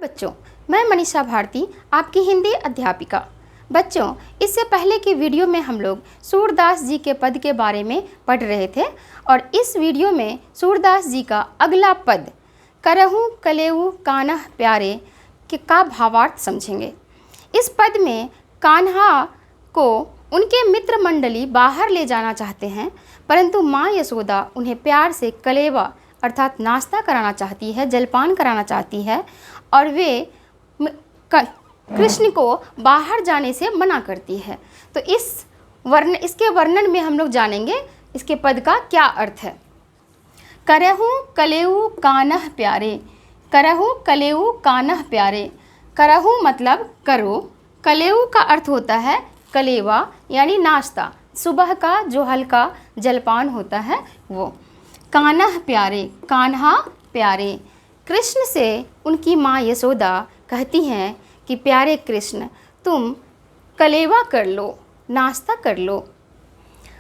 बच्चों, मैं मनीषा भारती, आपकी हिंदी अध्यापिका। बच्चों, इससे पहले की वीडियो में हम लोग सूरदास जी के पद के बारे में पढ़ रहे थे और इस वीडियो में सूरदास जी का अगला पद करहूँ कलेऊ कान्हा प्यारे का भावार्थ समझेंगे। इस पद में कान्हा को उनके मित्र मंडली बाहर ले जाना चाहते हैं, परंतु माँ यशोदा उन्हें प्यार से कलेवा अर्थात नाश्ता कराना चाहती है, जलपान कराना चाहती है और वे कृष्ण को बाहर जाने से मना करती है। तो इसके वर्णन में हम लोग जानेंगे इसके पद का क्या अर्थ है। करहूँ कलेऊ कान्हा प्यारे, करहूँ कलेऊ कान्हा प्यारे। करहूँ मतलब करो, कलेऊ का अर्थ होता है कलेवा यानी नाश्ता, सुबह का जो हल्का जलपान होता है वो। कान्हा प्यारे, कान्हा प्यारे। कृष्ण से उनकी माँ यशोदा कहती हैं कि प्यारे कृष्ण तुम कलेवा कर लो, नाश्ता कर लो।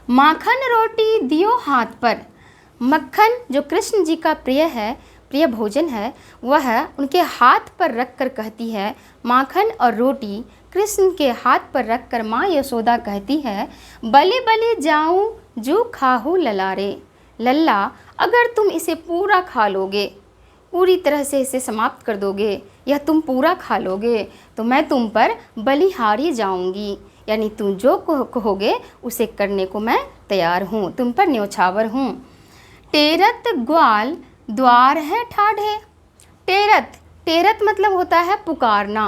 माखन रोटी दियो हाथ पर। मक्खन जो कृष्ण जी का प्रिय भोजन है, वह उनके हाथ पर रखकर कहती है। माखन और रोटी कृष्ण के हाथ पर रखकर माँ यशोदा कहती है, बले बले जाऊं जो खाहू ललारे। लल्ला, अगर तुम इसे पूरा खा लोगे, पूरी तरह से इसे समाप्त कर दोगे, या तुम पूरा खा लोगे तो मैं तुम पर बलिहारी जाऊंगी, यानी तुम जो कहोगे उसे करने को मैं तैयार हूँ, तुम पर न्योछावर हूँ। टेरत ग्वाल द्वार है ठाढ़े। टेरत मतलब होता है पुकारना।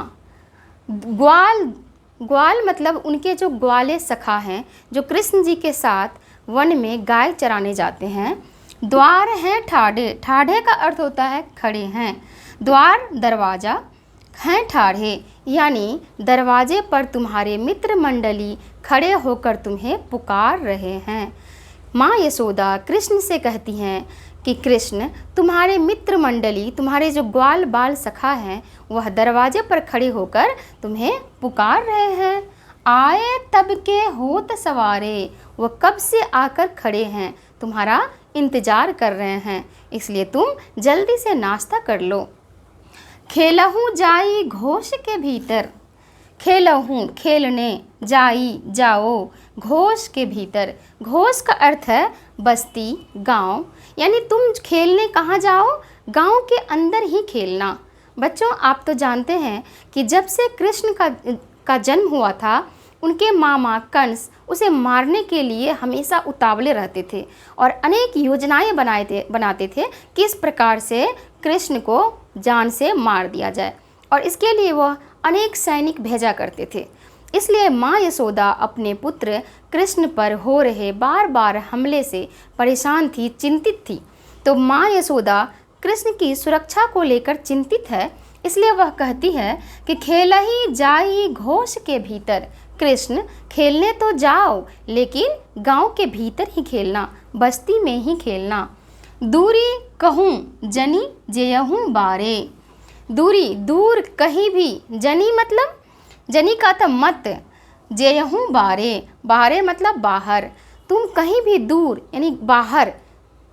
ग्वाल मतलब उनके जो ग्वाले सखा हैं जो कृष्ण जी के साथ वन में गाय चराने जाते हैं। द्वार हैं ठाढ़े, ठाढ़े का अर्थ होता है खड़े हैं। द्वार दरवाज़ा, हैं ठाढ़े यानी दरवाजे पर तुम्हारे मित्र मंडली खड़े होकर तुम्हें पुकार रहे हैं। माँ यशोदा कृष्ण से कहती हैं कि कृष्ण तुम्हारे मित्र मंडली, तुम्हारे जो ग्वाल बाल सखा हैं, वह दरवाजे पर खड़े होकर तुम्हें पुकार रहे हैं। आए तब के होत सवारे, वह कब से आकर खड़े हैं, तुम्हारा इंतजार कर रहे हैं, इसलिए तुम जल्दी से नाश्ता कर लो। खेलहूँ जाई घोष के भीतर। खेलहूँ खेलने, जाई जाओ, घोष के भीतर। घोष का अर्थ है बस्ती, गांव, यानी तुम खेलने कहाँ जाओ, गांव के अंदर ही खेलना। बच्चों, आप तो जानते हैं कि जब से कृष्ण का जन्म हुआ था, उनके मामा कंस उसे मारने के लिए हमेशा उतावले रहते थे और अनेक योजनाएं बनाते थे कि इस प्रकार से कृष्ण को जान से मार दिया जाए, और इसके लिए वह अनेक सैनिक भेजा करते थे। इसलिए माँ यशोदा अपने पुत्र कृष्ण पर हो रहे बार बार हमले से परेशान थी, चिंतित थी। तो माँ यशोदा कृष्ण की सुरक्षा को लेकर चिंतित है, इसलिए वह कहती है कि खेलही जाई घोष के भीतर। कृष्ण खेलने तो जाओ, लेकिन गांव के भीतर ही खेलना, बस्ती में ही खेलना। दूरी कहूँ जनी जेयहूँ बारे। दूरी दूर कहीं भी, जनी मतलब जनी का था मत, जेयहूँ बारे, बारे मतलब बाहर। तुम कहीं भी दूर यानी बाहर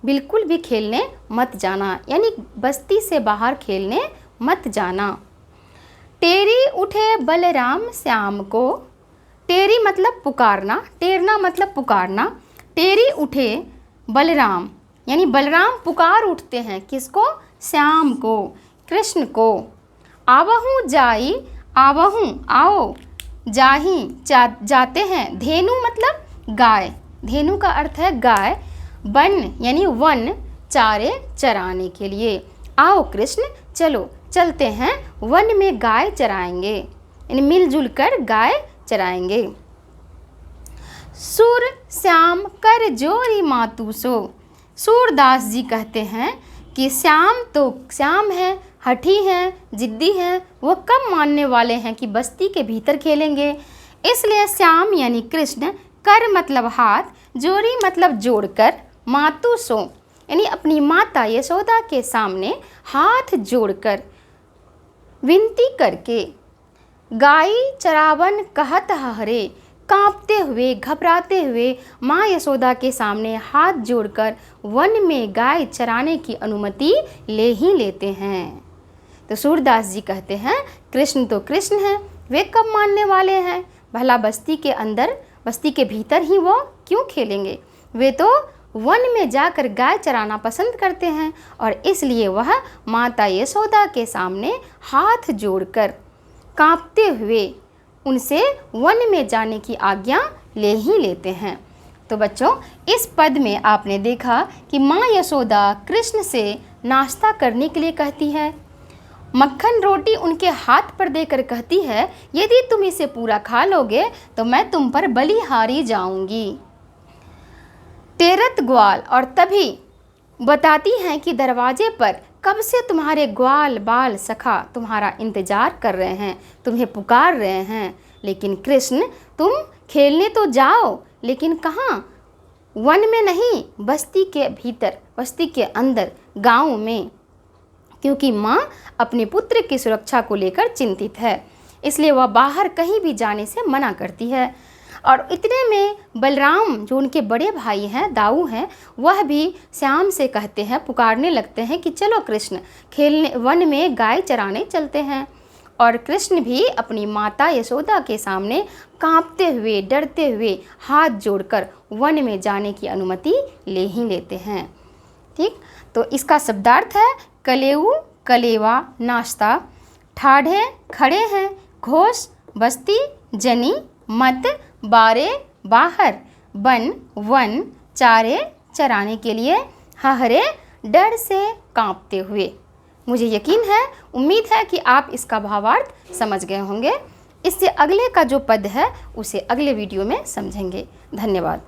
बिल्कुल भी खेलने मत जाना, यानी बस्ती से बाहर खेलने मत जाना। टेरी उठे बलराम श्याम को। टेरी मतलब पुकारना, टेरना मतलब पुकारना। टेरी उठे बलराम यानी बलराम पुकार उठते हैं, किसको? श्याम को, कृष्ण को। आवहूँ जाई, आवहूँ आओ, जाही जाते हैं। धेनु मतलब गाय, धेनु का अर्थ है गाय। वन यानी वन, चारे चराने के लिए। आओ कृष्ण चलो, चलते हैं वन में गाय चराएंगे, यानी मिलजुल कर गाय चराएंगे। सूर श्याम कर जोरी मातु सो। सूरदास जी कहते हैं कि श्याम तो श्याम है, हठी हैं, जिद्दी हैं, वह कब मानने वाले हैं कि बस्ती के भीतर खेलेंगे। इसलिए श्याम यानी कृष्ण, कर मतलब हाथ, जोड़ी मतलब जोड़कर, मातु सो यानी अपनी माता यशोदा के सामने हाथ जोड़कर विनती करके, गाई चरावन कहत हरे, कांपते हुए घबराते हुए माँ यशोदा के सामने हाथ जोड़कर वन में गाय चराने की अनुमति ले ही लेते हैं। तो सूरदास जी कहते हैं कृष्ण तो कृष्ण हैं, वे कब मानने वाले हैं? भला बस्ती के अंदर, बस्ती के भीतर ही वो क्यों खेलेंगे? वे तो वन में जाकर गाय चराना पसंद करते हैं और इसलिए वह माता यशोदा के सामने हाथ जोड़कर कांपते हुए उनसे वन में जाने की आज्ञा ले ही लेते हैं। तो बच्चों, इस पद में आपने देखा कि माँ यशोदा कृष्ण से नाश्ता करने के लिए कहती है, मक्खन रोटी उनके हाथ पर देकर कहती है, यदि तुम इसे पूरा खा लोगे तो मैं तुम पर बलिहारी जाऊंगी। तेरत ग्वाल और तभी बताती हैं कि दरवाजे पर कब से तुम्हारे ग्वाल बाल सखा तुम्हारा इंतजार कर रहे हैं, तुम्हें पुकार रहे हैं। लेकिन कृष्ण, तुम खेलने तो जाओ, लेकिन कहाँ? वन में नहीं, बस्ती के भीतर, बस्ती के अंदर, गांव में। क्योंकि माँ अपने पुत्र की सुरक्षा को लेकर चिंतित है, इसलिए वह बाहर कहीं भी जाने से मना करती है। और इतने में बलराम, जो उनके बड़े भाई हैं, दाऊ हैं, वह भी श्याम से कहते हैं, पुकारने लगते हैं कि चलो कृष्ण, खेलने वन में गाय चराने चलते हैं। और कृष्ण भी अपनी माता यशोदा के सामने कांपते हुए, डरते हुए हाथ जोड़कर वन में जाने की अनुमति ले ही लेते हैं। ठीक, तो इसका शब्दार्थ है कलेऊ, कलेवा, नाश्ता, ठाढ़े खड़े हैं, घोष बस्ती, जनी मत, बारे बाहर, बन वन, चारे चराने के लिए, हहरे डर से कांपते हुए। मुझे यकीन है, उम्मीद है कि आप इसका भावार्थ समझ गए होंगे। इससे अगले का जो पद है उसे अगले वीडियो में समझेंगे। धन्यवाद।